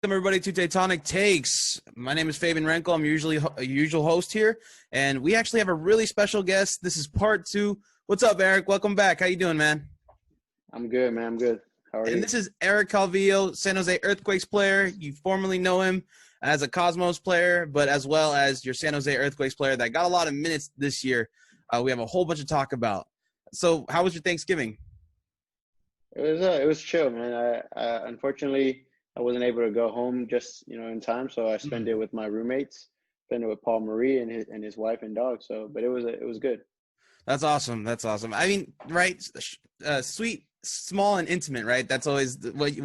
Welcome everybody to Tectonic Takes. My name is Favian Renkel. I'm usually a usual host here, and we actually have a really special guest. This is part 2. What's up, Eric? Welcome back. How you doing, man? I'm good, man. I'm good. How are you? And this is Eric Calvillo, San Jose Earthquakes player. You formerly know him as a Cosmos player, but as well as your San Jose Earthquakes player that got a lot of minutes this year. We have a whole bunch to talk about. So, how was your Thanksgiving? It was chill, man. I unfortunately I wasn't able to go home just in time, so I spent it with my roommates. Spent it with Paul Marie and his wife and dog. So, but it was good. That's awesome. That's awesome. I mean, right? Sweet, small, and intimate, right? That's always what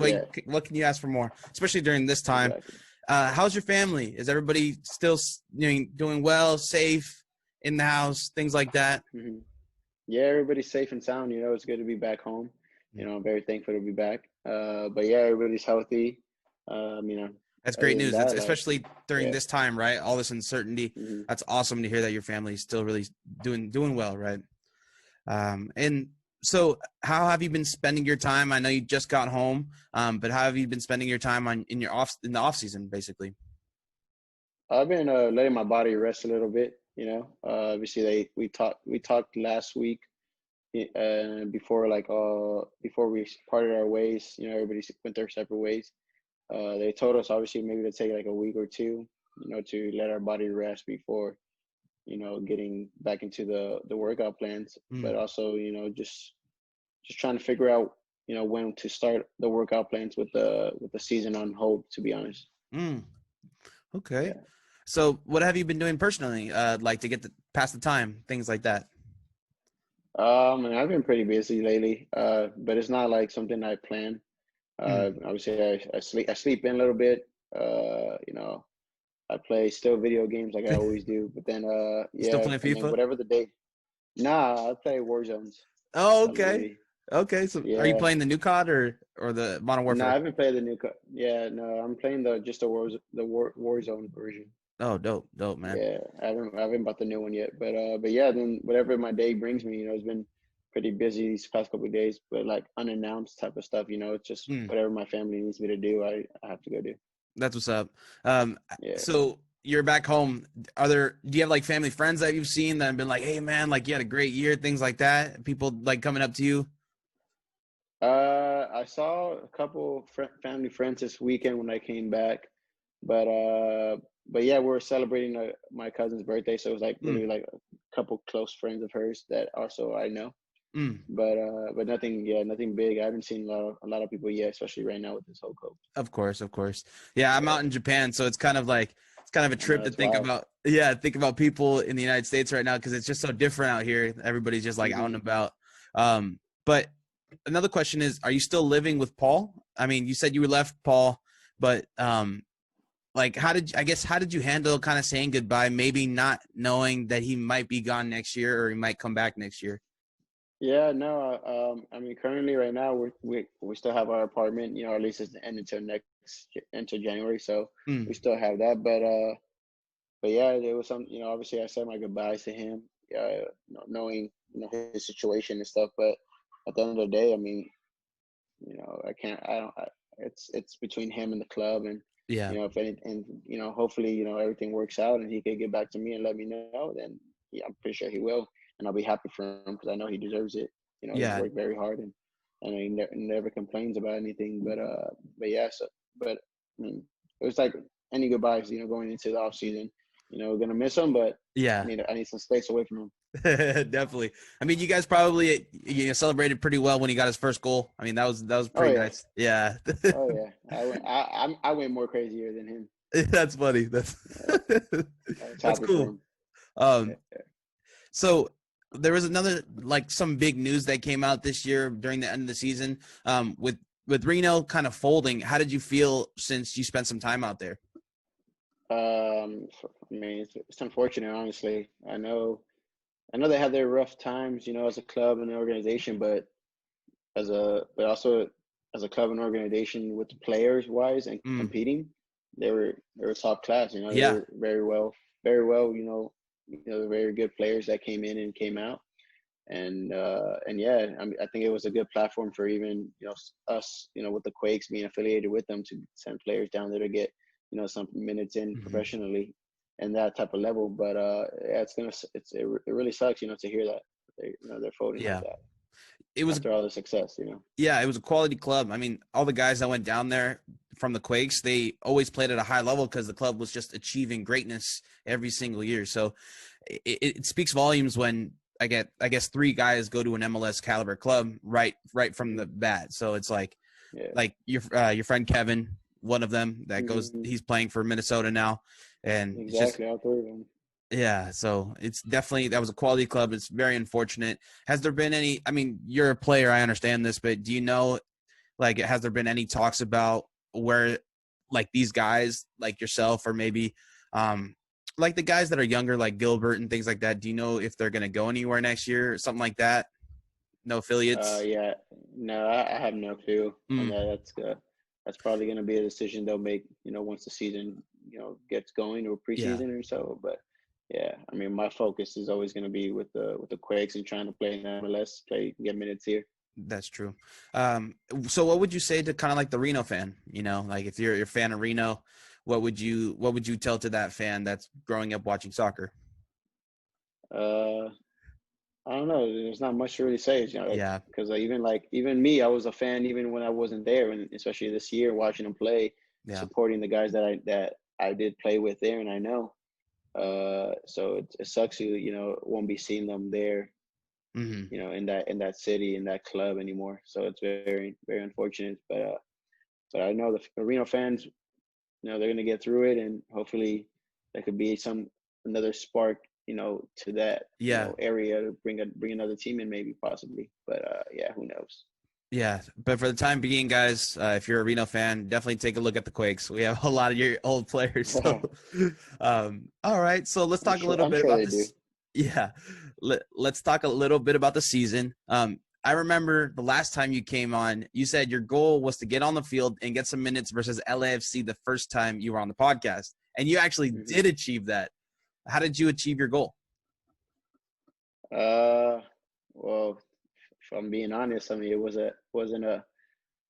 can you ask for more, especially during this time? Exactly. How's your family? Is everybody still doing well, safe in the house, things like that? Mm-hmm. Yeah, everybody's safe and sound. It's good to be back home. I'm very thankful to be back. But yeah, everybody's healthy. That's great news. That's especially during this time, right? All this uncertainty. Mm-hmm. That's awesome to hear that your family's still really doing well, right? And so how have you been spending your time? I know you just got home, but how have you been spending your time in the off season, basically? I've been letting my body rest a little bit. Obviously we talked last week. Before we parted our ways, everybody went their separate ways. They told us obviously maybe to take like a week or two, to let our body rest before, getting back into the workout plans. But also, just trying to figure out, when to start the workout plans with the season on hold, to be honest. Okay. Yeah. So what have you been doing personally, like to get past the time, things like that? And I've been pretty busy lately, but it's not like something I plan. Obviously, I sleep in a little bit. I play still video games like I always do. But then, Still playing FIFA? Whatever the day. Nah, I play Warzones. Oh, okay. Okay, so Yeah. Are you playing the new COD or the Modern Warfare? No, I haven't played the new COD. Yeah, no, I'm playing the Warzone version. Oh, dope, man. Yeah, I haven't bought the new one yet, but yeah, then whatever my day brings me, it's been pretty busy these past couple of days, but like unannounced type of stuff, it's just whatever my family needs me to do, I have to go do. That's what's up. Yeah. So you're back home. Do you have like family friends that you've seen that have been like, hey man, like you had a great year, things like that? People like coming up to you? I saw a couple family friends this weekend when I came back, but yeah, we're celebrating my cousin's birthday, so it was like really like a couple close friends of hers that also I know. But nothing big. I haven't seen a lot of people yet, especially right now with this whole COVID. Of course. Yeah, I'm out in Japan, so it's kind of a trip to think wild. about people in the United States right now because it's just so different out here. Everybody's just like out and about. But another question is, are you still living with Paul? I mean, you said you left Paul, but like how did you handle kind of saying goodbye, maybe not knowing that he might be gone next year or he might come back next year? Yeah, no, I mean, currently right now we still have our apartment, our lease is until January, so we still have that, but yeah, there was some, obviously I said my goodbyes to him, knowing, his situation and stuff, but at the end of the day, I mean, it's between him and the club, and if anything, hopefully, everything works out and he could get back to me and let me know, then yeah, I'm pretty sure he will. And I'll be happy for him because I know he deserves it. He's worked very hard and he never complains about anything. But yeah, but I mean, it was like any goodbyes, going into the off season. Gonna miss him, but yeah, I need some space away from him. Definitely. I mean, you guys probably celebrated pretty well when he got his first goal. I mean, that was pretty nice. Yeah. Oh yeah, I went more crazier than him. That's funny. That's cool. So there was another, like some big news that came out this year during the end of the season with with Reno kind of folding, how did you feel since you spent some time out there? I mean, it's unfortunate, honestly. I know they had their rough times, you know, as a club and an organization, but also as a club and organization with the players wise and Mm, competing, they were top class. You know, they yeah, were very well. Very good players that came in and came out, and yeah, I mean, I think it was a good platform for even us, with the Quakes being affiliated with them to send players down there to get some minutes in mhm. professionally and that type of level. But yeah, it really sucks, to hear that they're folding like Yeah. that It was after all the success. Yeah, it was a quality club. I mean, all the guys that went down there from the Quakes, they always played at a high level because the club was just achieving greatness every single year. So it speaks volumes when I guess three guys go to an MLS caliber club right from the bat. So it's Yeah. like your friend Kevin, one of them that goes, Hmm. he's playing for Minnesota now, and it's just Exactly. All three of them. yeah, so it's definitely that was a quality club. It's very unfortunate. Has there been any? I mean, you're a player, I understand this, but do you know, like, has there been any talks about where, like, these guys, like yourself, or maybe, like the guys that are younger, like Gilbert and things like that? Do you know if they're gonna go anywhere next year or something like that? No affiliates. Yeah. No, I have no clue on Mm, that. That's probably going to be a decision they'll make, once the season, gets going or yeah. preseason or so. But yeah, I mean, my focus is always going to be with the Quakes and trying to play in MLS, get minutes here. That's true. So what would you say to kind of like the Reno fan? Like if you're a fan of Reno, what would you tell to that fan that's growing up watching soccer? Uh, I don't know. There's not much to really say, Yeah, because even me, I was a fan even when I wasn't there, and especially this year, watching them play, yeah, supporting the guys that I did play with there, and I know. So it sucks won't be seeing them there, hmm in that city, in that club anymore. So it's very very unfortunate. But I know the Reno fans, they're gonna get through it, and hopefully there could be another spark, to that yeah, area to bring another team in, maybe possibly. But yeah, who knows? yeah. But for the time being, guys, if you're a Reno fan, definitely take a look at the Quakes. We have a lot of your old players. So, all right. So let's talk a little I'm bit sure about they do. this. Yeah, let's talk a little bit about the season. I remember the last time you came on, you said your goal was to get on the field and get some minutes versus LAFC the first time you were on the podcast, and you actually Hmm. did achieve that. How did you achieve your goal? Uh, well, if I'm being honest, I mean, wasn't a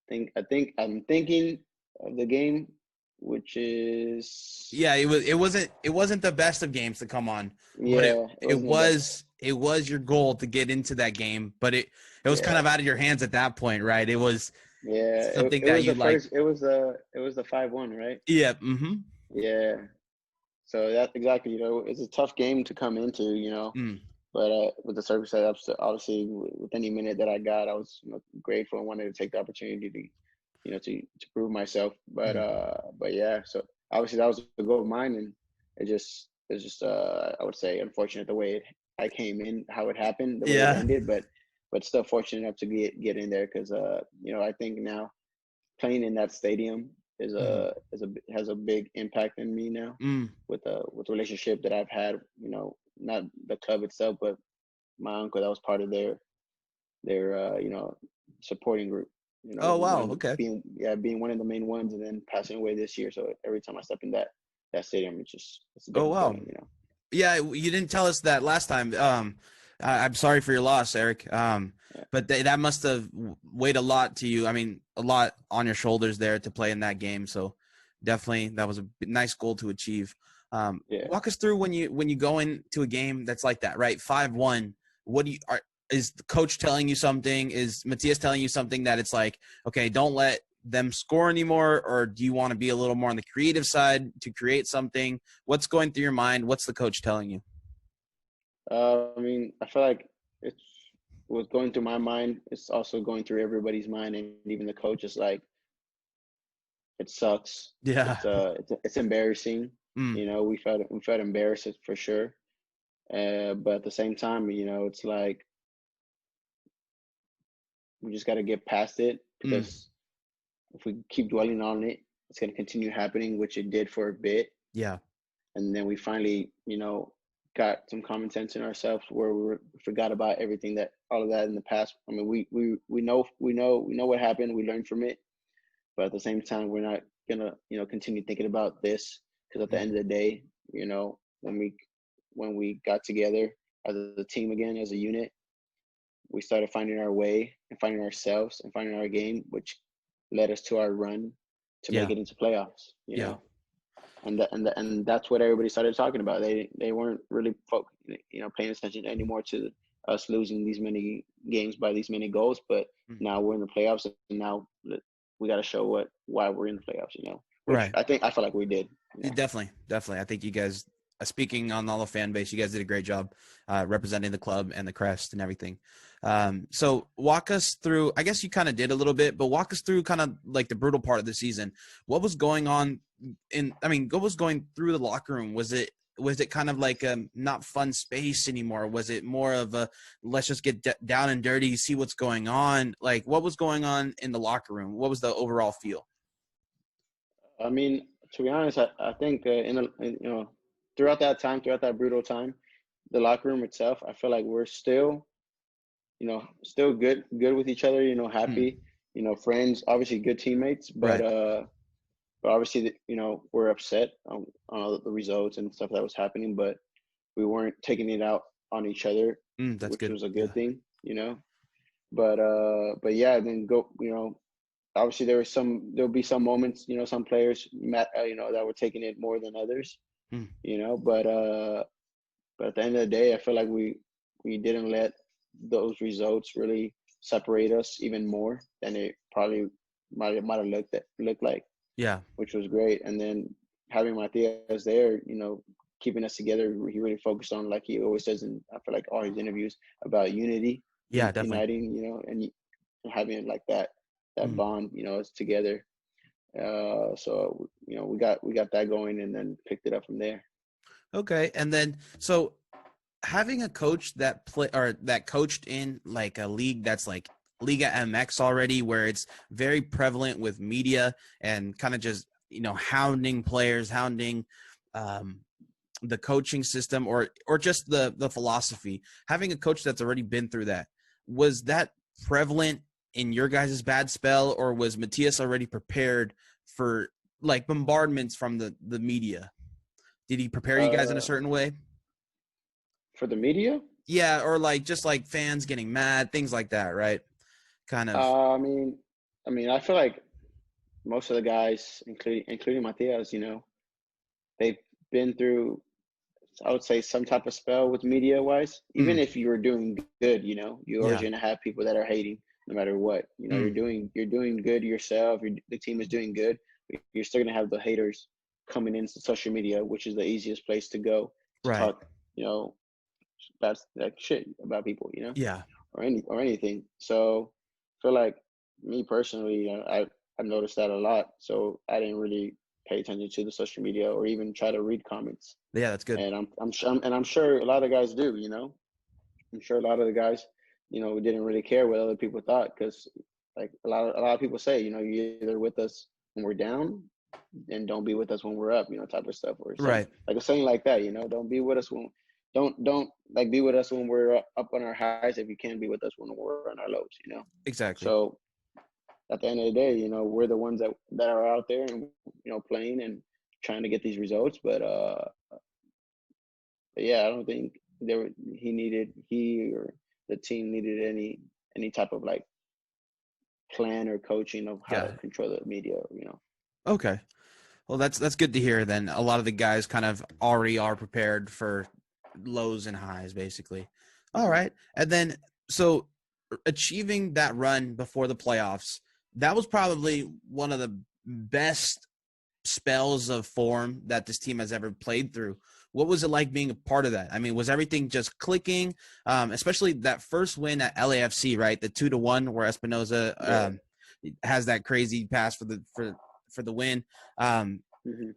thing. I'm thinking of the game, which is Yeah, it wasn't the best of games to come on, but it yeah, it it wasn't the best. was it was your goal to get into that game, but it was kind Yeah, of out of your hands at that point, right? It was yeah. It, something it that was you the like. first. It was the 5-1, right? Yeah, mm-hmm. Yeah. So that's exactly. It's a tough game to come into. Mm, But with the circumstances, obviously, with any minute that I got, I was grateful and wanted to take the opportunity to to prove myself. But mm. yeah, so obviously that was a goal of mine, and it's just I would say unfortunate the way I came in, how it happened, the way it Yeah, ended, but still fortunate enough to get in there because I think now playing in that stadium mm, has a big impact in me now mm. with the relationship that I've had, not the club itself, but my uncle that was part of their supporting group. Oh One wow, of the okay. being one of the main ones, and then passing away this year. So every time I step in that stadium, it's a Oh different wow. feeling. Yeah, you didn't tell us that last time. I'm sorry for your loss, Eric. Yeah. But that must have weighed a lot to you. I mean, a lot on your shoulders there to play in that game. So definitely, that was a nice goal to achieve. Yeah. Walk us through when you go into a game that's like that, right? 5-1. What do you are? Is the coach telling you something? Is Matthias telling you something that it's like, okay, don't let them score anymore, or do you want to be a little more on the creative side to create something? What's going through your mind? What's the coach telling you? I mean, I feel like it's what's going through my mind. It's also going through everybody's mind, and even the coach is like, it sucks. Yeah. It's embarrassing. Mm, We felt embarrassed for sure. But at the same time, it's like we just got to get past it mm, because if we keep dwelling on it, it's going to continue happening, which it did for a bit. Yeah. And then we finally, got some common sense in ourselves where we forgot about everything all of that in the past. I mean, we know what happened. We learned from it, but at the same time, we're not gonna, continue thinking about this, because at the end of the day, when we got together as a team again, as a unit, we started finding our way and finding ourselves and finding our game, which led us to our run to Yeah. make it into playoffs. Yeah. And that's what everybody started talking about. They weren't really paying attention anymore to us losing these many games by these many goals. But now we're in the playoffs, and now we got to show why we're in the playoffs. Which Right. I feel like we did. Definitely. I think you guys, speaking on all the fan base, you guys did a great job representing the club and the crest and everything. So walk us through, I guess you kind of did a little bit, but walk us through kind of like the brutal part of the season. What was going on what was going through the locker room? Was it kind of like a not fun space anymore? Was it more of a, let's just get down and dirty, see what's going on? Like, what was going on in the locker room? What was the overall feel? I mean, to be honest, I think throughout that brutal time, the locker room itself, I feel like we're still good with each other, happy, friends, obviously good teammates, but Right. but obviously, we're upset on all the results and stuff that was happening, but we weren't taking it out on each other, That's which good. was a good thing, But yeah, then obviously there'll be some moments, some players, that were taking it more than others, but at the end of the day, I feel like we didn't let those results really separate us even more than it probably might have looked like, Yeah. which was great. And then having Matias there, keeping us together, he really focused on, like he always says in, I feel like, all his interviews, about unity, Yeah, definitely. uniting, and having like that bond, us together. So we got that going, and then picked it up from there. Okay. And then, so having a coach that coached in like a league that's like Liga MX already, where it's very prevalent with media and kind of just, hounding players, hounding the coaching system, or just the philosophy. Having a coach that's already been through that, was that prevalent in your guys' bad spell, or was Matias already prepared for like bombardments from the media? Did he prepare you guys in a certain way? For the media? Yeah, or like just like fans getting mad, things like that, right? Kind of. I feel like most of the guys, including Matias, they've been through, I would say, some type of spell with media wise. Even if you were doing good, you're always Yeah. gonna have people that are hating no matter what. You're doing good yourself. The team is doing good. You're still gonna have the haters coming into social media, which is the easiest place to go to Right. talk, that's like shit about people, Yeah. or anything. So I feel like, me personally, I've noticed that a lot. So I didn't really pay attention to the social media or even try to read comments. Yeah, that's good. And I'm sure a lot of guys do. I'm sure a lot of the guys, didn't really care what other people thought, because like a lot of people say, you're either with us when we're down, and don't be with us when we're up, type of stuff, or some Right. like a saying like that. Don't be with us when don't like be with us when we're up on our highs if you can't be with us when we're on our lows. Exactly. So at the end of the day, we're the ones that are out there and playing and trying to get these results. But yeah, I don't think he or the team needed any type of like plan or coaching of how to Yeah. control the media. Okay. Well, that's good to hear. Then a lot of the guys kind of already are prepared for lows and highs, basically. All right. And then, so achieving that run before the playoffs, that was probably one of the best spells of form that this team has ever played through. What was it like being a part of that? I mean, was everything just clicking? Especially that first win at LAFC, right? The 2-1 where Espinoza has that crazy pass for the win.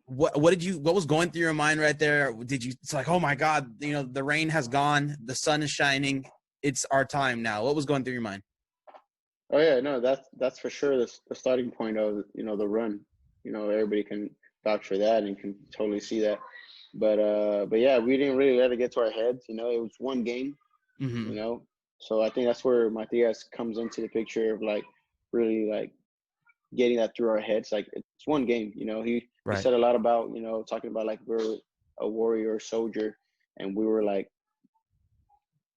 What was going through your mind right there? It's like, oh my God, the rain has gone, the sun is shining, it's our time now. What was going through your mind? Oh yeah, no, that's for sure the starting point of the run. Everybody can vouch for that and can totally see that. But yeah, we didn't really let it get to our heads. It was one game. Mm-hmm. You know, so I think that's where Matias comes into the picture of like really like getting that through our heads. Like it's one game. He Right. said a lot about talking about like we're a warrior, soldier, and we were like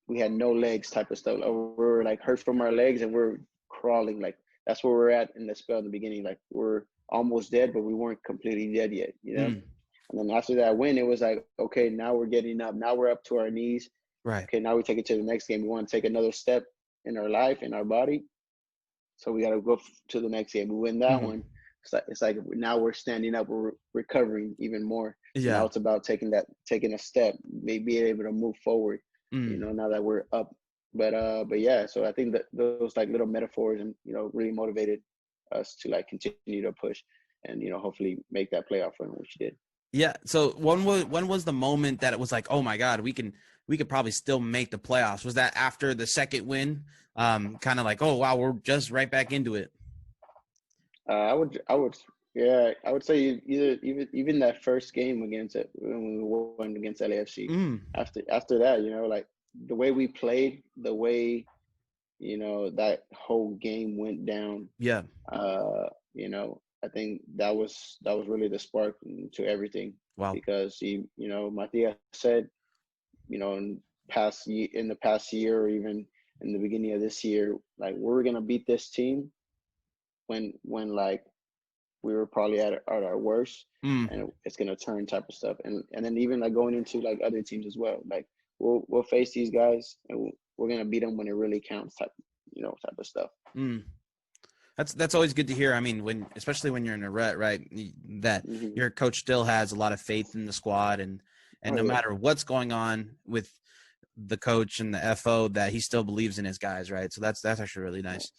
we had no legs type of stuff. Like, we were like hurt from our legs and we're crawling. Like that's where we're at in the spell in the beginning. Like we're almost dead, but we weren't completely dead yet. Mm. And then after that win, it was like, okay, now we're getting up. Now we're up to our knees. Right. Okay, now we take it to the next game. We want to take another step in our life, in our body. So we got to go to the next game. We win that Mm-hmm. one. It's like now we're standing up. We're recovering even more. So now Yeah. it's about taking a step, maybe able to move forward. Mm. Now that we're up. But yeah. So I think that those like little metaphors and really motivated us to like continue to push and hopefully make that playoff run, which we did. Yeah. So when was the moment that it was like, oh my God, we could probably still make the playoffs? Was that after the second win? Kind of like, oh wow, we're just right back into it. Yeah, I would say either even that first game against it when we won against LAFC. Mm. After that, like the way we played, the way that whole game went down. Yeah. I think that was really the spark to everything Wow. because Matias said, in the past year or even in the beginning of this year, like we're gonna beat this team when like we were probably at our worst, Mm. and it's gonna turn type of stuff, and then even like going into like other teams as well. Like we'll face these guys, and we're gonna beat them when it really counts, type of stuff. Mm. That's always good to hear. I mean, especially when you're in a rut, right? That Hmm. your coach still has a lot of faith in the squad, and Oh no yeah. matter what's going on with the coach and the FO, that he still believes in his guys, right? So that's actually really nice.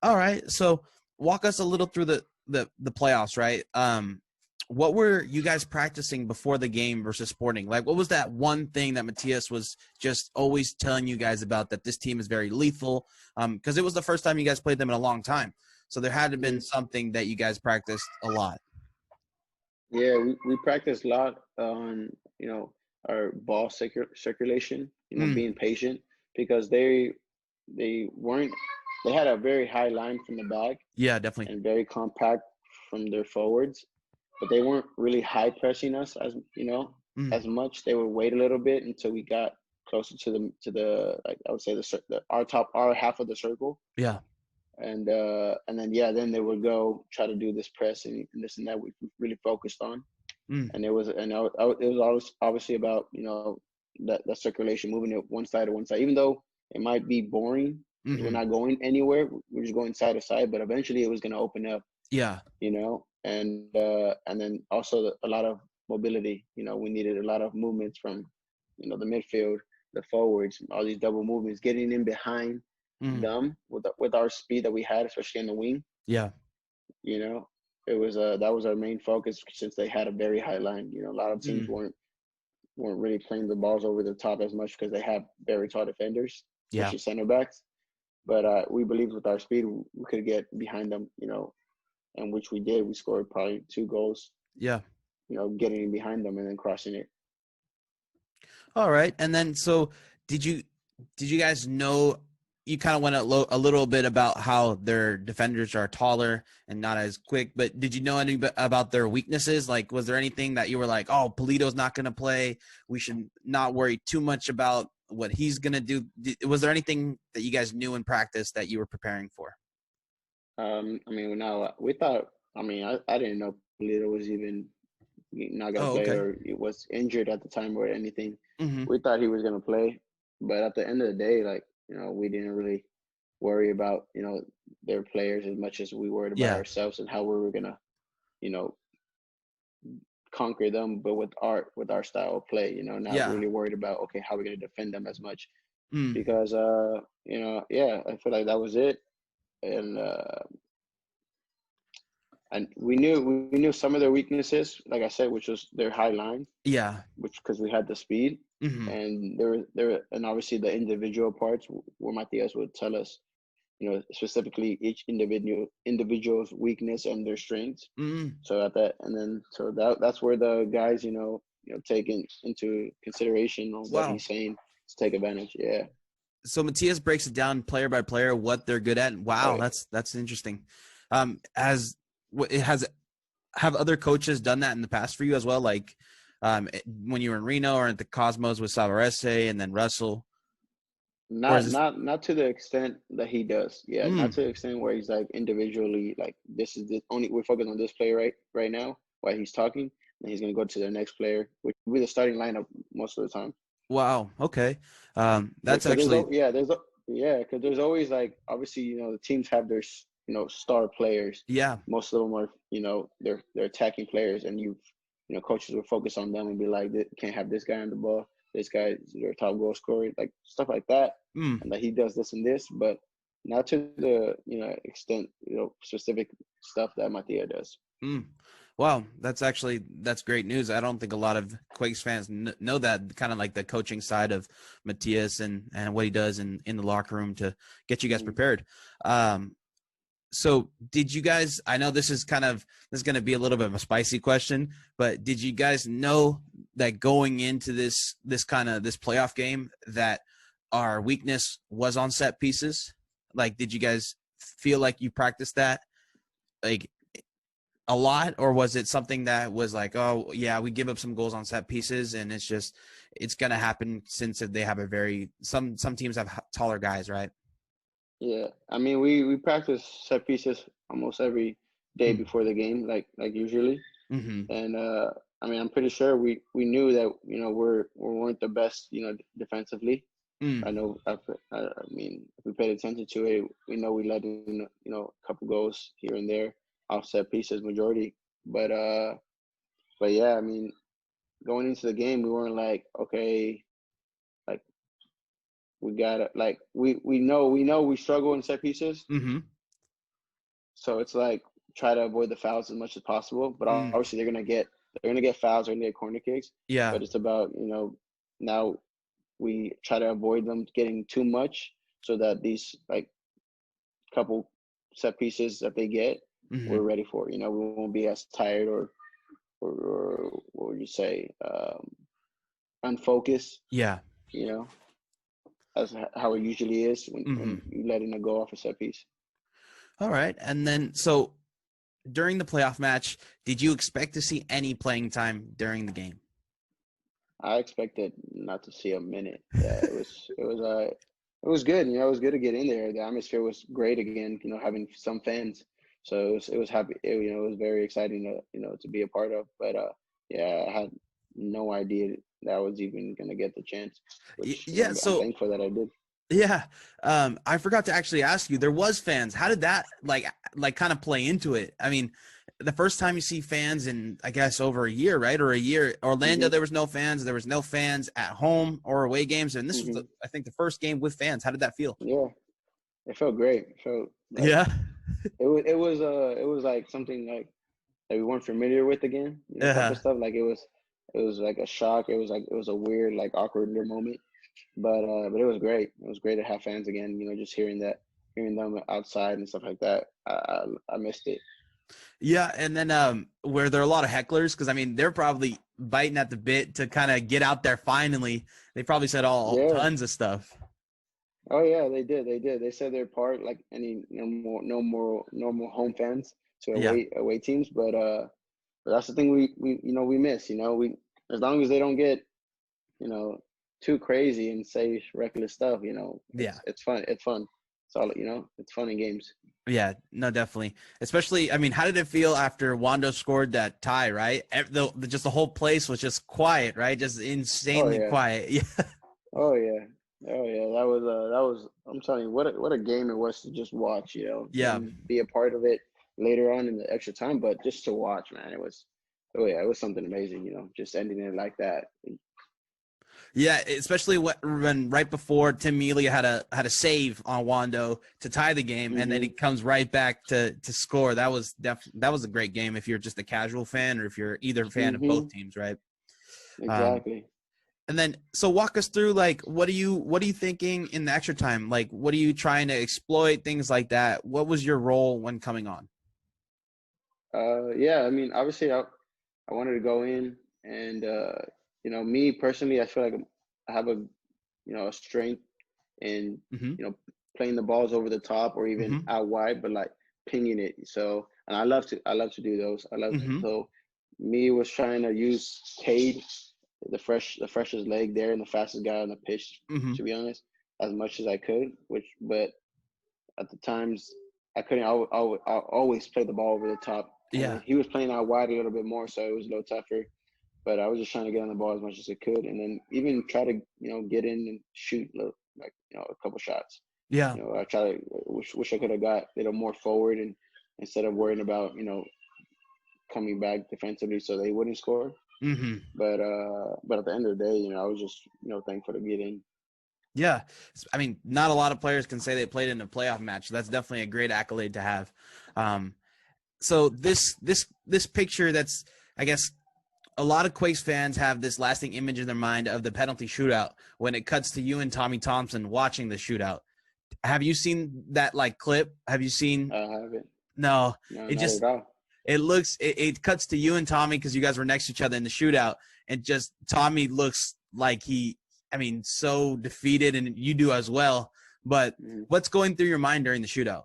All right, so walk us a little through the playoffs, right? What were you guys practicing before the game versus Sporting? Like, what was that one thing that Matias was just always telling you guys about, that this team is very lethal? Because it was the first time you guys played them in a long time, so there had to have been Mhm. something that you guys practiced a lot. Yeah, we practice a lot on our ball circulation, Mm, being patient because they weren't they had a very high line from the back yeah, definitely. and very compact from their forwards, but they weren't really high pressing us Mm, as much. They would wait a little bit until we got closer to the like I would say our half of the circle, yeah. and then yeah, then they would go try to do this press and this and that we really focused on, Mm, and it was always obviously about that circulation, moving it one side to one side, even though it might be boring because we're mm-hmm. not going anywhere, we're just going side to side, but eventually it was going to open up, Yeah. and then also a lot of mobility. We needed a lot of movements from the midfield, the forwards, all these double movements, getting in behind Mm, them with our speed that we had, especially in the wing. yeah. You know, it was that was our main focus since they had a very high line. A lot of teams Mm, weren't really playing the balls over the top as much because they have very tall defenders, yeah. especially center backs. But we believed with our speed we could get behind them. And which we did. We scored probably 2 goals. Yeah. Getting in behind them and then crossing it. All right. And then, so did you guys know, you kind of went a little bit about how their defenders are taller and not as quick, but did you know any about their weaknesses? Like, was there anything that you were like, oh, Polito's not going to play, we should not worry too much about what he's going to do? Was there anything that you guys knew in practice that you were preparing for? I mean, now we thought. I mean, I didn't know Polito was even not gonna Oh, play okay. or he was injured at the time or anything. Mm-hmm. We thought he was gonna play, but at the end of the day, like we didn't really worry about their players as much as we worried about Yeah. ourselves and how we were gonna you know conquer them, but with our style of play. Not Yeah. really worried about okay how we're gonna defend them as much Mm. because yeah, I feel like that was it, and we knew some of their weaknesses, like I said, which was their high line, Yeah. which because we had the speed, Mm-hmm. and there and obviously the individual parts where Matias would tell us, specifically each individual's weakness and their strengths. Mm. So that's where the guys, take into consideration on what Wow. he's saying to take advantage. Yeah. So Matthias breaks it down player by player what they're good at. Wow, that's interesting. Have other coaches done that in the past for you as well? Like when you were in Reno or at the Cosmos with Savarese and then Russell? Not to the extent that he does. Yeah, not Mm. to the extent where he's like individually like this is the only we're focused on this player right now while he's talking, and he's gonna go to the next player, which will be the starting lineup most of the time. Wow. Okay. That's Because actually because there's always like obviously the teams have their star players. yeah. Most of them are they're attacking players, and coaches will focus on them and be like, can't have this guy on the ball. This guy is their top goal scorer, like stuff like that, Mm. and that he does this and this, but not to the extent specific stuff that Mattia does. Mm. Wow, that's great news. I don't think a lot of Quakes fans know that, kind of like the coaching side of Matthias and what he does in the locker room to get you guys prepared. So did you guys, I know this is going to be a little bit of a spicy question, but did you guys know that going into this playoff game that our weakness was on set pieces? Like, did you guys feel like you practiced that like a lot, or was it something that was like, oh yeah, we give up some goals on set pieces and it's going to happen since they have some teams have taller guys, right? Yeah, I mean, we practice set pieces almost every day before the game, like usually. Mm-hmm. And I mean, I'm pretty sure we knew that we weren't the best defensively. Mm. I mean, if we paid attention to it, we know we let in a couple goals here and there, off set pieces majority. But yeah, I mean, going into the game, we weren't like, okay, like we gotta like we know we struggle in set pieces. Mm-hmm. So it's like try to avoid the fouls as much as possible. But obviously they're gonna get fouls, they're gonna get corner kicks. Yeah. But it's about now we try to avoid them getting too much, so that these like couple set pieces that they get, we're ready for. We won't be as tired or what would you say, unfocused. Yeah. As how it usually is when you letting it go off a set piece. All right. And then, so during the playoff match, did you expect to see any playing time during the game? I expected not to see a minute. Yeah, it was good. It was good to get in there. The atmosphere was great again. Having some fans, so it was happy. It was very exciting to be a part of. But yeah, I had no idea that I was even gonna get the chance. Which, I'm thankful that I did. Yeah. I forgot to actually ask you, there was fans. How did that like kind of play into it? I mean, the first time you see fans in, I guess, over a year, right? Or a year. Orlando, there was no fans. There was no fans at home or away games. And this was, I think, the first game with fans. How did that feel? Yeah, it felt great. It felt like, yeah. It was like something like that we weren't familiar with again. Type of stuff. Like it was like a shock. It was a weird, like awkward moment. But it was great. It was great to have fans again. Just hearing them outside and stuff like that. I missed it. Yeah, and then were there a lot of hecklers? Because I mean, they're probably biting at the bit to kind of get out there. Finally, they probably said tons of stuff. Oh yeah, they did. They said their part, like any normal home fans to away teams. But that's the thing we miss. We as long as they don't get too crazy and say reckless stuff. It's fun. It's fun. It's all it's fun in games. Yeah, no, definitely. Especially, I mean, how did it feel after Wando scored that tie, right? Just the whole place was just quiet, right? Just insanely quiet. Yeah. Oh yeah. That was. I'm telling you, what a game it was to just watch. Yeah. And be a part of it later on in the extra time, but just to watch, man, it was. Oh yeah, it was something amazing. Just ending it like that. Yeah, especially when right before Tim Mealy had a save on Wando to tie the game, and then he comes right back to score. That was a great game if you're just a casual fan or if you're either fan of both teams, right? Exactly. And then, so walk us through, like, what are you thinking in the extra time? Like, what are you trying to exploit, things like that? What was your role when coming on? Yeah, I mean, obviously, I wanted to go in, and me personally, I feel like I have a strength in Mm-hmm. playing the balls over the top or even Mm-hmm. out wide, but like pinging it. So, and I love to do those. Mm-hmm. So me was trying to use Cade, the freshest leg there and the fastest guy on the pitch, Mm-hmm. to be honest, as much as I could. But at the times I couldn't. I always play the ball over the top, and Yeah. then he was playing out wide a little bit more, so it was a little tougher. But I was just trying to get on the ball as much as I could, and then even try to get in and shoot like a couple shots. Yeah. I try to wish I could have got a little more forward and instead of worrying about coming back defensively so they wouldn't score. Mm-hmm. But at the end of the day, I was just thankful to get in. Yeah. I mean, not a lot of players can say they played in a playoff match. That's definitely a great accolade to have. So this picture, that's, I guess, a lot of Quakes fans have this lasting image in their mind of the penalty shootout when it cuts to you and Tommy Thompson watching the shootout. Have you seen that like clip? Have you seen? I haven't. No, No, it not just at all. it cuts to you and Tommy because you guys were next to each other in the shootout, and just Tommy looks like so defeated, and you do as well. But Mhm. what's going through your mind during the shootout?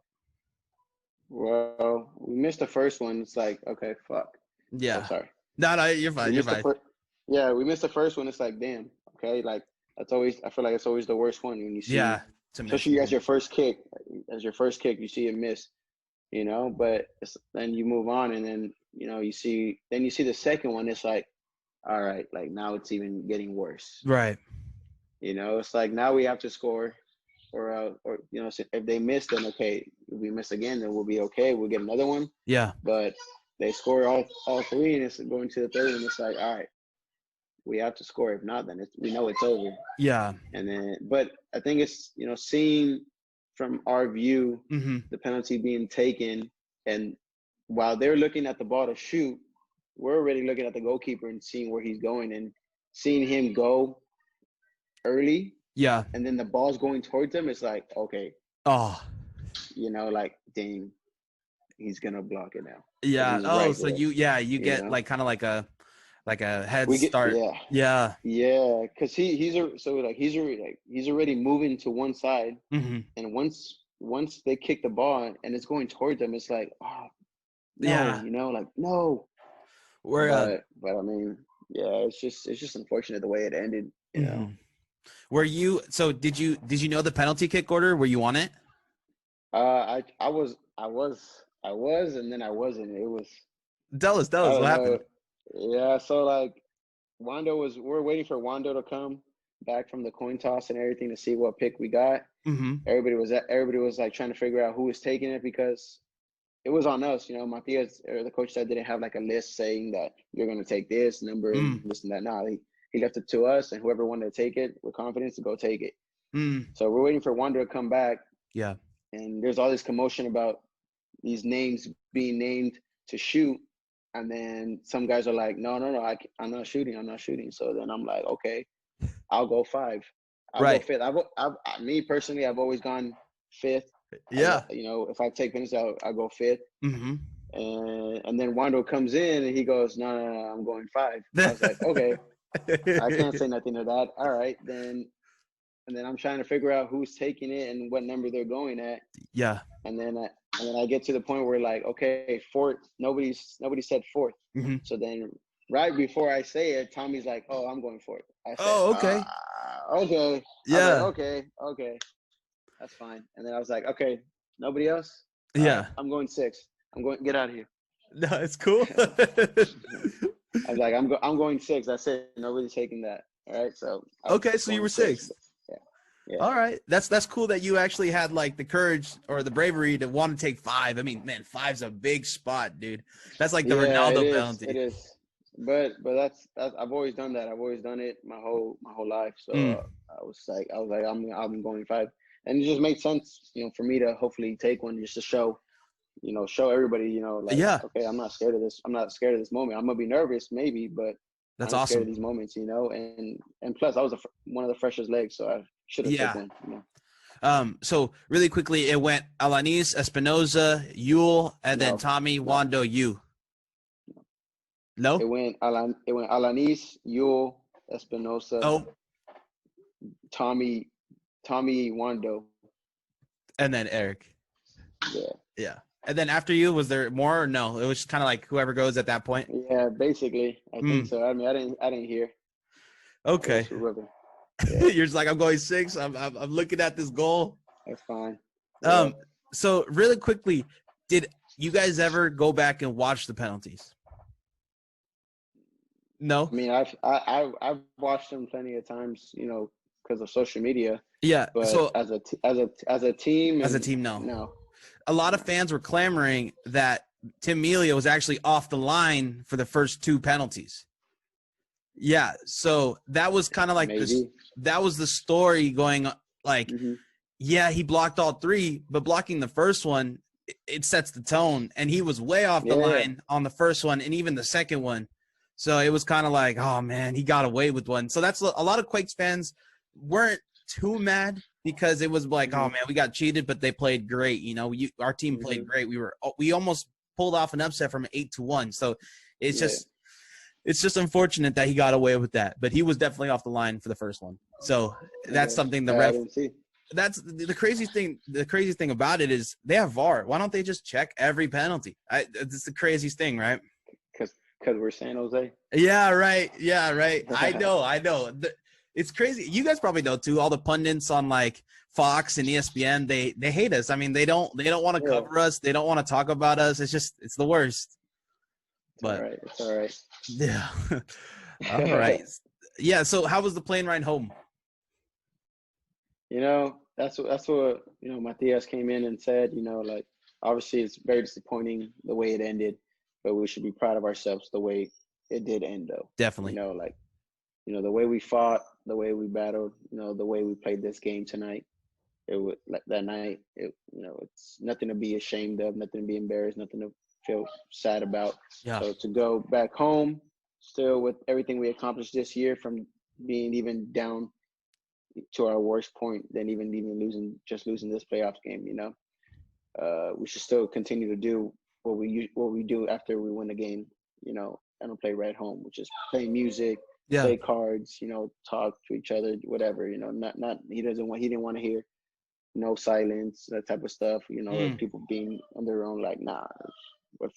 Well, we missed the first one. It's like, okay, fuck. Oh, Yeah. sorry. No, you're We fine. You're missed the fine. first. Yeah, we missed the first one. It's like, damn. Okay, like that's always. I feel like it's always the worst one when you see, Yeah, to miss. especially as your first kick. As your first kick, you see it miss. But then you move on, and then you see the second one. It's like, all right, like now it's even getting worse. Right. It's like now we have to score, or so if they miss, then okay, if we miss again, then we'll be okay. We'll get another one. Yeah. But they score all three, and it's going to the third, and it's like, all right, we have to score. If not, then we know it's over. Yeah. And then, but I think it's seeing from our view Mm-hmm. the penalty being taken, and while they're looking at the ball to shoot, we're already looking at the goalkeeper and seeing where he's going and seeing him go early, Yeah. and then the ball's going towards him. It's like, okay, Oh. like dang, he's gonna block it now. Yeah. He's Oh, right so there. you You get know, like kind of like a head we get start. yeah. Yeah. Yeah, because he's already moving to one side, Mm-hmm. and once they kick the ball and it's going towards them, it's like, oh no, Yeah. like no. We're But I mean, yeah, it's just unfortunate the way it ended. mm-hmm. Were you, so did you know the penalty kick order? Were you on it? I was, and then I wasn't. It was, Tell I us what don't happened. know. Yeah, so like we're waiting for Wando to come back from the coin toss and everything to see what pick we got. Mm-hmm. Everybody was like trying to figure out who was taking it because it was on us. Matias, or the coach said, didn't have like a list saying that you're going to take this number and Mm. this and that. No, he left it to us, and whoever wanted to take it with confidence to go take it. Mm. So we're waiting for Wando to come back, Yeah. and there's all this commotion about these names being named to shoot. And then some guys are like, no, I'm not shooting. So then I'm like, okay, I'll go 5. I'll go Right. 5th. Me personally, I've always gone 5th. Yeah. If I take minutes, I'll go 5th. Mm-hmm. And then Wando comes in and he goes, no, I'm going 5. I was like, okay, I can't say nothing to that. All right, then. And then I'm trying to figure out who's taking it and what number they're going at. Yeah. And then I get to the point where like, okay, 4th. Nobody said 4th. Mm-hmm. So then right before I say it, Tommy's like, oh, I'm going 4th. I said, Oh, okay. Okay. Yeah. I was like, okay, that's fine. And then I was like, okay, nobody else. All Yeah. right, I'm going 6th. I'm going, get out of here. No, it's cool. I was like, I'm going 6th. That's it. Nobody's taking that. All right. So okay, so you were 6th. Yeah. All right, that's cool that you actually had like the courage or the bravery to want to take 5. I mean, man, 5's a big spot, dude. That's like the Ronaldo penalty. It is. But that's I've always done that. I've always done it my whole life. So I was like I'm going 5, and it just made sense, for me to hopefully take one just to show everybody, like, Yeah. okay, I'm not scared of this. I'm not scared of this moment. I'm gonna be nervous maybe, but That's I'm scared awesome. of these moments, and plus I was one of the freshest legs, so I should have took Yeah. one. So really quickly, it went Alanis, Espinoza, Yule, and then No, Tommy, no. Wando, you. No? It went Alanis, Yule, Espinosa, Oh, Tommy, Wando. and then Eric. Yeah. Yeah. And then after you, was there more or no? It was just kind of like whoever goes at that point. Yeah, basically, I think so. I mean, I didn't hear. Okay. Whoever. Yeah, You're just like, I'm going 6. I'm looking at this goal. that's fine. Yeah. So really quickly, did you guys ever go back and watch the penalties? No. I mean, I've watched them plenty of times, because of social media. Yeah. But So as a team, no. no. A lot of fans were clamoring that Tim Melia was actually off the line for the first 2 penalties. Yeah, so that was kind of like this. That was the story going like, yeah, he blocked all 3, but blocking the first one, it sets the tone. And he was way off the line on the first one and even the second one. So it was kind of like, oh man, he got away with one. So that's a lot of Quakes fans weren't too mad because it was like, oh man, we got cheated, but they played great. Our team played great. We almost pulled off an upset from 8-1. So it's just unfortunate that he got away with that, but he was definitely off the line for the first one. So that's something the ref. That's the crazy thing. The crazy thing about it is they have VAR. Why don't they just check every penalty? It's the craziest thing, right? Because we're San Jose. Yeah, right. Yeah, right. I know. It's crazy. You guys probably know too. All the pundits on like Fox and ESPN, they hate us. I mean, they don't want to cover us. They don't want to talk about us. It's the worst. But it's all right. Yeah. All right. Yeah. So how was the plane ride home? That's what Matias came in and said, like, obviously it's very disappointing the way it ended, but we should be proud of ourselves the way it did end though. Definitely. The way we fought, the way we battled, the way we played this game tonight. It was like that night, it's nothing to be ashamed of, nothing to be embarrassed, nothing to feel sad about. Yeah. So to go back home still with everything we accomplished this year, from being even down to our worst point, then even losing this playoff game, we should still continue to do what we do after we win the game, and play right home, which is play music, play cards, talk to each other, whatever, not he didn't want to hear no silence, that type of stuff, people being on their own, like, nah.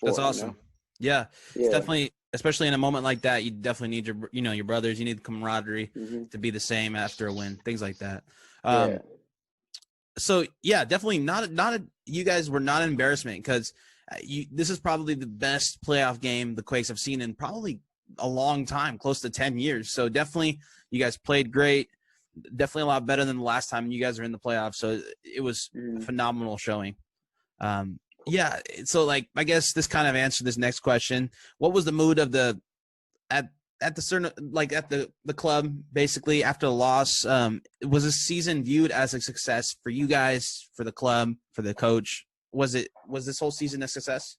That's awesome. Yeah. It's definitely, especially in a moment like that, you definitely need your brothers. You need the camaraderie to be the same after a win, things like that. So yeah, definitely you guys were not an embarrassment, because this is probably the best playoff game the Quakes have seen in probably a long time, close to 10 years. So definitely you guys played great. Definitely a lot better than the last time you guys were in the playoffs. So it was a phenomenal showing. Yeah, so like I guess this kind of answered this next question. What was the mood of the club basically after the loss? Was this season viewed as a success for you guys, for the club, for the coach? Was this whole season a success?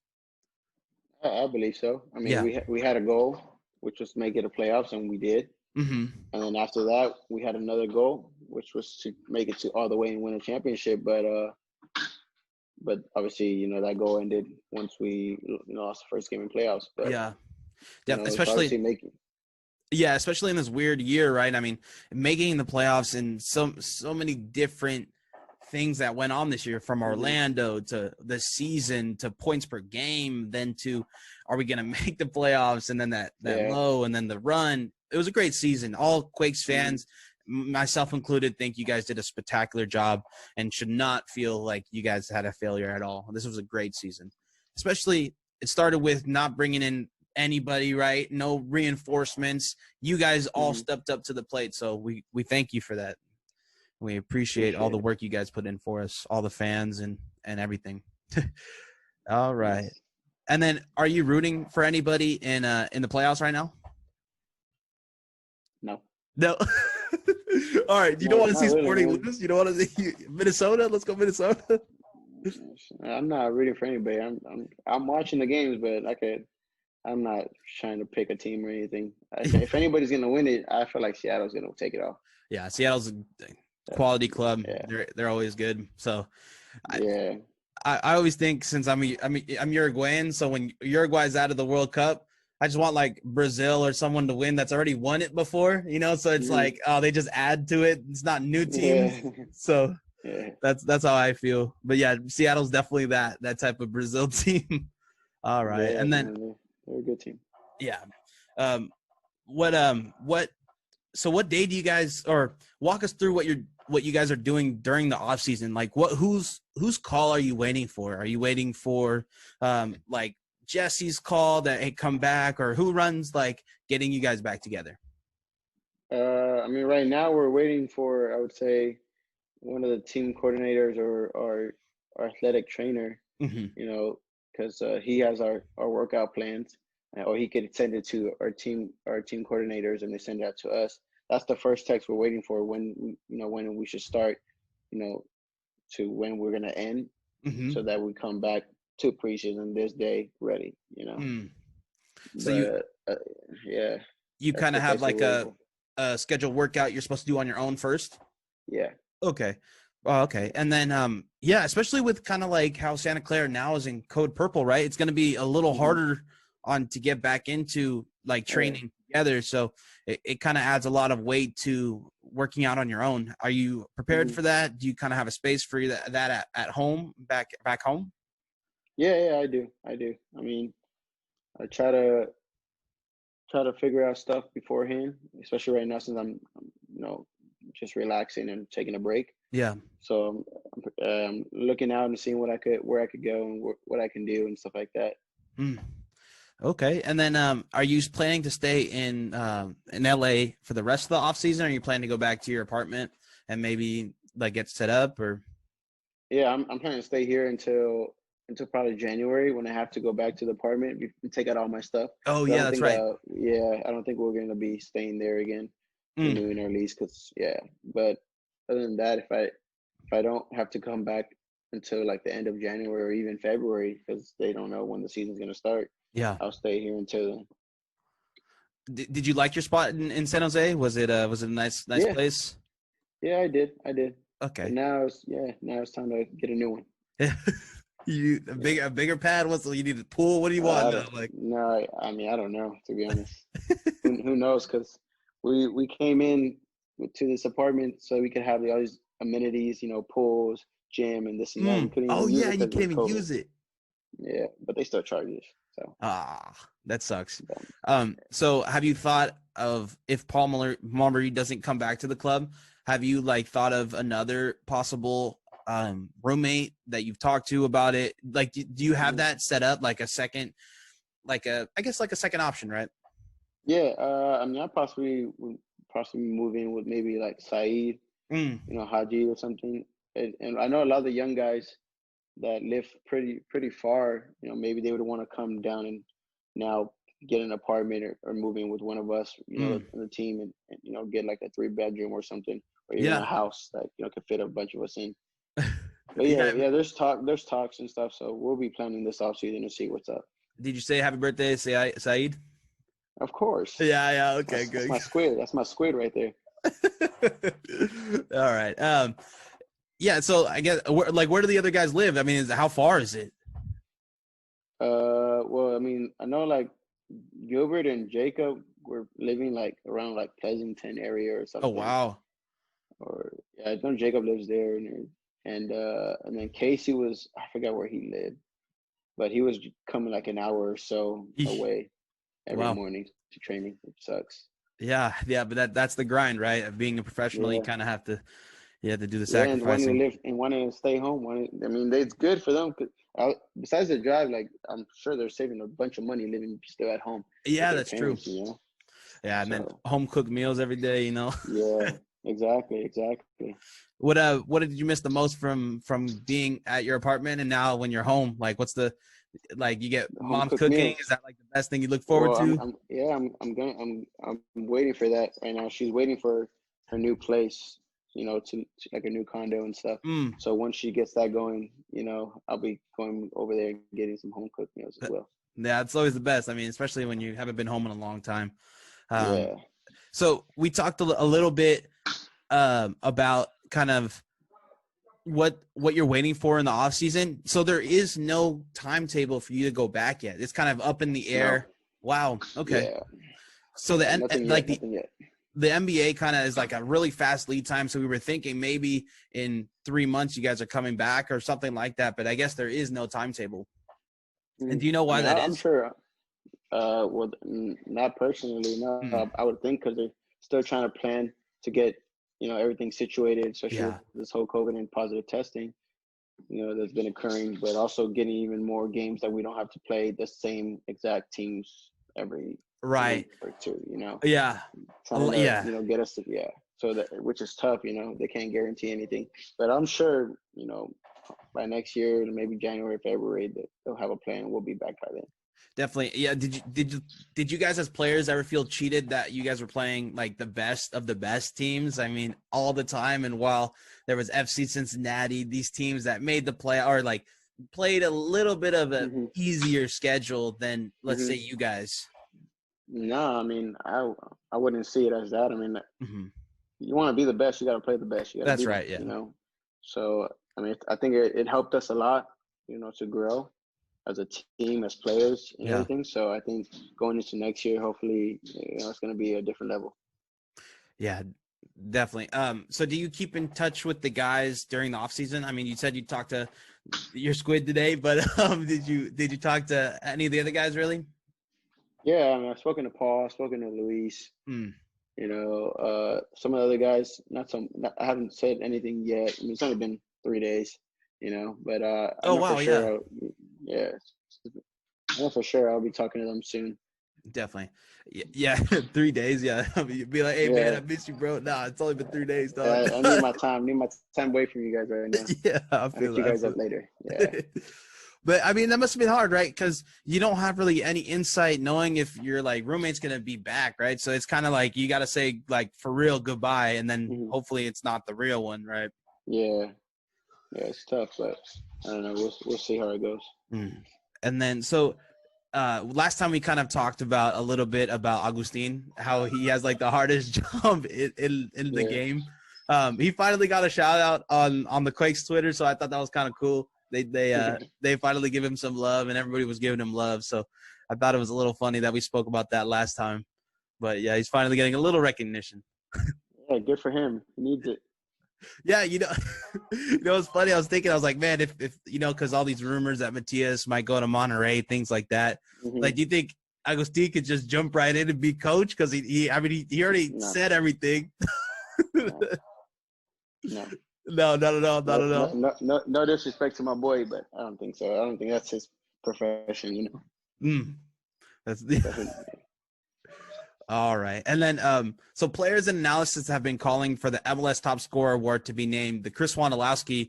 I believe so. I mean, we had a goal, which was to make it a playoffs, and we did. And then after that, we had another goal, which was to make it to all the way and win a championship. But obviously, that goal ended once we lost the first game in playoffs. But especially in this weird year, right? I mean, making the playoffs and so many different things that went on this year, from Orlando to the season to points per game, then to are we going to make the playoffs, and then that low, and then the run. It was a great season. All Quakes fans, myself included, think you guys did a spectacular job and should not feel like you guys had a failure at all. This was a great season. Especially, it started with not bringing in anybody, right? No reinforcements. You guys all stepped up to the plate, so we thank you for that. We appreciate all the work you guys put in for us, all the fans and everything. All right. And then, are you rooting for anybody in the playoffs right now? No. All right. You don't want to see Sporting lose? You don't want to see Minnesota? Let's go Minnesota. I'm not rooting for anybody. I'm watching the games, but I'm not trying to pick a team or anything. If anybody's gonna win it, I feel like Seattle's gonna take it off. Yeah, Seattle's a quality club. Yeah. They're always good. So Yeah. I always think, since I'm Uruguayan, so when Uruguay's out of the World Cup, I just want like Brazil or someone to win that's already won it before, so it's like, oh, they just add to it. It's not new teams. Yeah. So Yeah. that's how I feel. But yeah, Seattle's definitely that type of Brazil team. All right. Yeah, And then man, they're a good team. yeah. What what day do you guys, or walk us through what you guys are doing during the off season? Like whose call are you waiting for? Are you waiting for like Jesse's call that, hey, come back, or who runs like getting you guys back together? I mean, right now we're waiting for, I would say, one of the team coordinators or our athletic trainer, Mm-hmm. because he has our workout plans, or he could send it to our team coordinators, and they send that to us. That's the first text we're waiting for, when when we should start, to when we're gonna end, Mm-hmm. so that we come back to preseason this day ready. Mm. So But yeah, you that's kind the of have text we're like waiting for. a scheduled workout you're supposed to do on your own first? Yeah. Okay. Oh, okay. And then yeah, especially with kind of like how Santa Clara now is in code purple, right? It's going to be a little harder on to get back into like training together. So it kind of adds a lot of weight to working out on your own. Are you prepared for that? Do you kind of have a space for that at home, back home? Yeah, I do. I mean, I try to figure out stuff beforehand, especially right now, since I'm just relaxing and taking a break. Yeah. So I'm looking out and seeing where I could go, and what I can do and stuff like that. Mm. Okay. And then are you planning to stay in LA for the rest of the off season? Or are you planning to go back to your apartment and maybe like get set up, or? Yeah, I'm planning to stay here until probably January, when I have to go back to the apartment and take out all my stuff. Oh 'Cause yeah, that's right. I don't think we're gonna be staying there again, Mm. renewing our lease. Cause yeah, but other than that, if I don't have to come back until like the end of January or even February, because they don't know when the season's gonna start, Yeah. I'll stay here until then. Did you like your spot in San Jose? Was it a nice Yeah, place? yeah, I did. But Okay. now it's time to get a new one. You Yeah. a bigger pad? What's you need a pool? What do you want I now? don't Like, no, I mean, I don't know, to be honest. Who knows? Because we came in to this apartment so we could have all these amenities, pools, gym, and this and that. We couldn't oh even use yeah, it and you because of can't even COVID. use it. Yeah, but they still charge us. So, Ah, that sucks. but, So have you thought of, if Marbury doesn't come back to the club, have you like thought of another possible roommate that you've talked to about it? Like, do you have mhm. that set up, like a second, like I guess like a second option, right? Yeah. I mean, I possibly would possibly move in with maybe like Saeed, Mm, Haji or something. And I know a lot of the young guys that live pretty far. Maybe they would want to come down and now get an apartment, or move in with one of us, mm. in the team, and get like a 3 bedroom or something, or even a Yeah. house that could fit a bunch of us in. But Yeah. yeah, there's talks and stuff. So we'll be planning this off season to see what's up. Did you say happy birthday, Saeed? Of course, Yeah, yeah. Okay, that's good. my squid. That's my squid right there. All right. Yeah. So I guess, where do the other guys live? I mean, how far is it? Well, I mean, I know like Gilbert and Jacob were living like around like Pleasanton area or Oh something. wow. Or yeah, I know Jacob lives there, and then Casey was, I forgot where he lived, but he was coming like an hour or so Eesh. away every Wow. morning to training, which sucks. Yeah, yeah, but that's the grind, right? Of being a professional, you Yeah, kind of have to do the yeah, and wanting to sacrificing. live and wanting to stay home. I mean, it's good for them. 'Cause besides the drive, like I'm sure they're saving a bunch of money living still at home with Yeah, their that's true. parents. Yeah, and then So home cooked meals every day. yeah, exactly. What did you miss the most from being at your apartment and now when you're home? Like, what's the, like, you get Home mom's cooked cooking? Is meals. that like the best thing you look forward Well, to? I'm waiting for that right now. She's waiting for her new place, to like a new condo and stuff. Mm. So once she gets that going, I'll be going over there and getting some home cooked meals as well. Yeah, it's always the best. I mean, especially when you haven't been home in a long time. Yeah. So we talked a little bit about kind of what you're waiting for in the off season. So there is no timetable for you to go back yet. It's kind of up in the air. No. Wow. Okay. Yeah. So Yeah. Nothing yet. Nothing yet. the NBA kind of is like a really fast lead time. So we were thinking maybe in 3 months you guys are coming back or something like that. But I guess there is no timetable. And do you know I why mean, that I'm is? sure. Well, not personally. Mm, No, I would think because they're still trying to plan to get everything situated, especially with yeah. this whole COVID and positive testing. That's been occurring, but also getting even more games that we don't have to play the same exact teams every Right. week or two. Yeah. Trying to Yeah. get us to so that, which is tough. They can't guarantee anything, but I'm sure by next year, maybe January, February, that they'll have a plan. We'll be back by then. Definitely. Yeah. Did you guys as players ever feel cheated that you guys were playing like the best of the best teams? I mean, all the time. And while there was FC Cincinnati, these teams that made the play or like played a little bit of a Hmm. easier schedule than let's say Hmm. you guys. No, I mean, I wouldn't see it as that. I mean, Hmm. you want to be the best, you got to play the best. You got to That's beat them. right. Yeah. So I mean, I think it helped us a lot, to grow as a team, as players, and Yeah. everything. So I think going into next year, hopefully, it's going to be a different level. Yeah. Definitely. So do you keep in touch with the guys during the off season? I mean, you said you talked to your squid today, but did you talk to any of the other guys really? Yeah, I mean, I've spoken to Paul, I've spoken to Luis. Mm. Some of the other guys, I haven't said anything yet. I mean, it's only been 3 days, but I Oh know for wow, yeah. sure, yeah, I know for sure I'll be talking to them soon. Definitely. Yeah, 3 days. Yeah. You'd be like, hey man, Yeah, I miss you, bro. Nah, it's only been 3 days, dog. I need my time away from you guys right now. Yeah, I I'll feel hit you that. I guys feel up later. Yeah. it. But I mean, that must have been hard, right? Because you don't have really any insight knowing if your like roommate's gonna be back, right? So it's kind of like you gotta say like for real goodbye, and then Hmm. hopefully it's not the real one, right? Yeah, yeah, it's tough, but I don't know. We'll see how it goes. Mm. And then so last time we kind of talked about a little bit about Agustin, how he has like the hardest job in the Yeah. game. He finally got a shout out on the Quakes Twitter, so I thought that was kind of cool. They finally give him some love, and everybody was giving him love. So I thought it was a little funny that we spoke about that last time. But yeah, he's finally getting a little recognition. Yeah, good for him. He needs it. Yeah, it's funny. I was thinking, I was like, man, if because all these rumors that Matias might go to Monterey, things like that. Hmm. Like, do you think Agustin could just jump right in and be coach? Because he already No, said everything. no, no. No, not at all, not No, at no, all. no, no, no disrespect to my boy, but I don't think so. I don't think that's his profession, Mm, that's But who, all right. And then, so players and analysis have been calling for the MLS Top Scorer Award to be named the Chris Wondolowski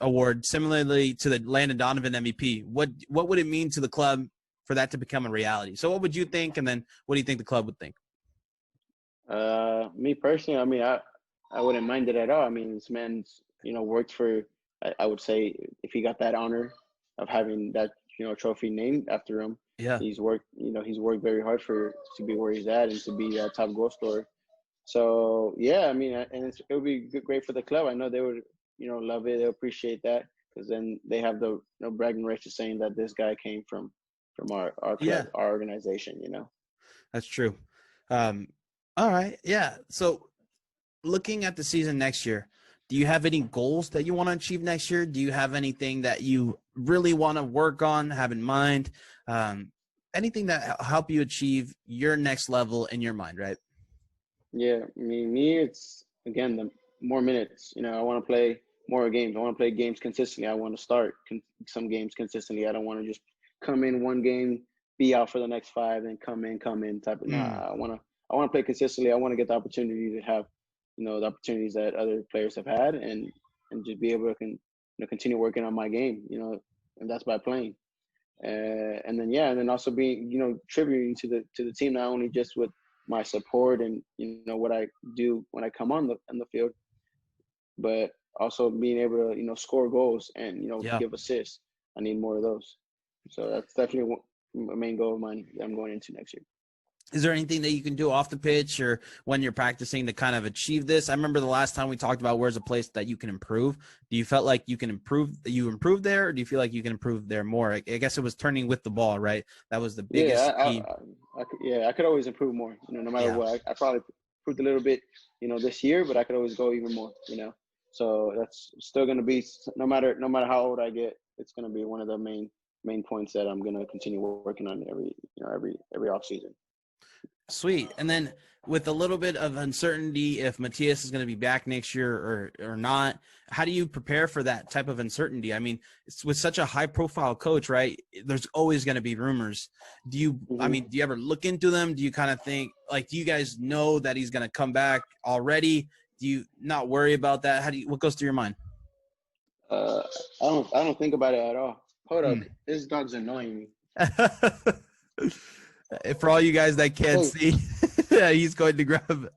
Award, similarly to the Landon Donovan MVP. What would it mean to the club for that to become a reality? So, what would you think, and then what do you think the club would think? me personally, I mean, I wouldn't mind it at all. I mean, this man's, worked for, I would say, if he got that honor of having that, trophy named after him, Yeah, he's worked very hard to be where he's at and to be a top goal scorer. So yeah, I mean, and it would be great for the club. I know they would, love it. They appreciate that because then they have the bragging rights to saying that this guy came from our club, yeah, our organization. that's true. Um, all right, yeah. So, looking at the season next year, do you have any goals that you want to achieve next year? Do you have anything that you really want to work on, have in mind? Anything that help you achieve your next level in your mind, right? Yeah, I mean, me, it's again the more minutes. I want to play more games. I want to play games consistently. I want to start some games consistently. I don't want to just come in one game, be out for the next five, and come in type of. Nah, Mm, I want to play consistently. I want to get the opportunity to have, the opportunities that other players have had, and just be able to continue working on my game. And that's by playing. And then yeah, and then also being tributing to the team, not only just with my support and what I do when I come on the field, but also being able to score goals and yeah. give assists. I need more of those. So that's definitely main goal of mine that I'm going into next year. Is there anything that you can do off the pitch or when you're practicing to kind of achieve this? I remember the last time we talked about where's a place that you can improve. Do you felt like you can improve there, or do you feel like you can improve there more? I guess it was turning with the ball, right? That was the biggest key. I could always improve more, no matter what. I probably improved a little bit, this year, but I could always go even more, So that's still going to be, no matter how old I get, it's going to be one of the main points that I'm going to continue working on every off season. Sweet. And then with a little bit of uncertainty if Matias is going to be back next year or not, how do you prepare for that type of uncertainty? I mean, it's with such a high profile coach, right? There's always going to be rumors. Do you ever look into them? Do you kind of think do you guys know that he's going to come back already? Do you not worry about that? What goes through your mind? I don't think about it at all. Hold up. This dog's annoying me. For all you guys that can't see, he's going to grab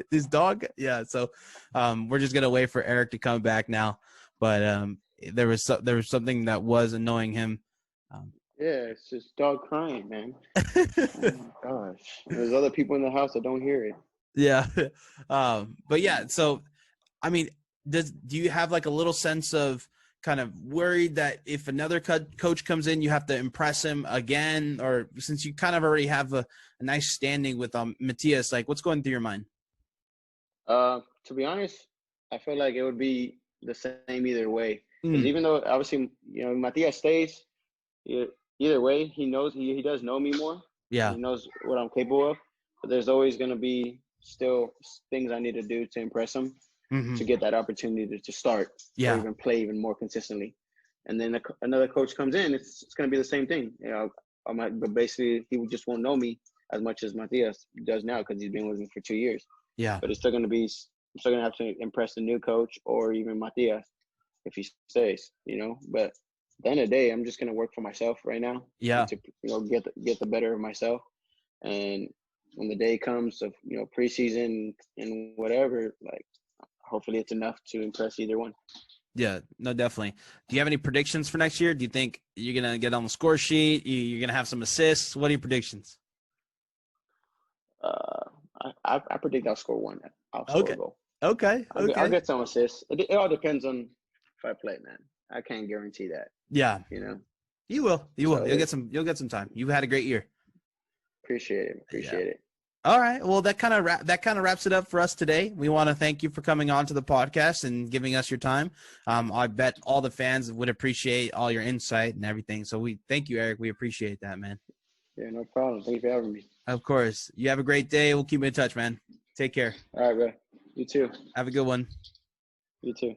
his dog. Yeah. So we're just going to wait for Eric to come back now. But there was something that was annoying him. Yeah, it's just dog crying, man. Oh my gosh. There's other people in the house that don't hear it. Yeah. But yeah, so I mean, do you have like a little sense of kind of worried that if another coach comes in, you have to impress him again, or since you kind of already have a nice standing with Matias, like what's going through your mind? To be honest, I feel like it would be the same either way. Because even though obviously, Matias stays, either way, he knows he does know me more. Yeah. He knows what I'm capable of, but there's always going to be still things I need to do to impress him. To get that opportunity to start or even play even more consistently. And then another coach comes in, it's going to be the same thing. But basically he just won't know me as much as Matias does now because he's been with me for 2 years. Yeah. But I'm still going to have to impress the new coach or even Matias if he stays, But at the end of the day, I'm just going to work for myself right now. Yeah. To get the better of myself. And when the day comes of preseason and whatever, hopefully it's enough to impress either one. Yeah, no, definitely. Do you have any predictions for next year? Do you think you're going to get on the score sheet? You're going to have some assists? What are your predictions? I predict I'll score one. I'll score a goal. Okay. I'll get some assists. It all depends on if I play, man. I can't guarantee that. Yeah. You will. You'll get some time. You've had a great year. Appreciate it. All right. Well, that kind of wraps it up for us today. We want to thank you for coming on to the podcast and giving us your time. I bet all the fans would appreciate all your insight and everything. So we thank you, Eric. We appreciate that, man. Yeah, no problem. Thank you for having me. Of course. You have a great day. We'll keep in touch, man. Take care. All right, bro. You too. Have a good one. You too.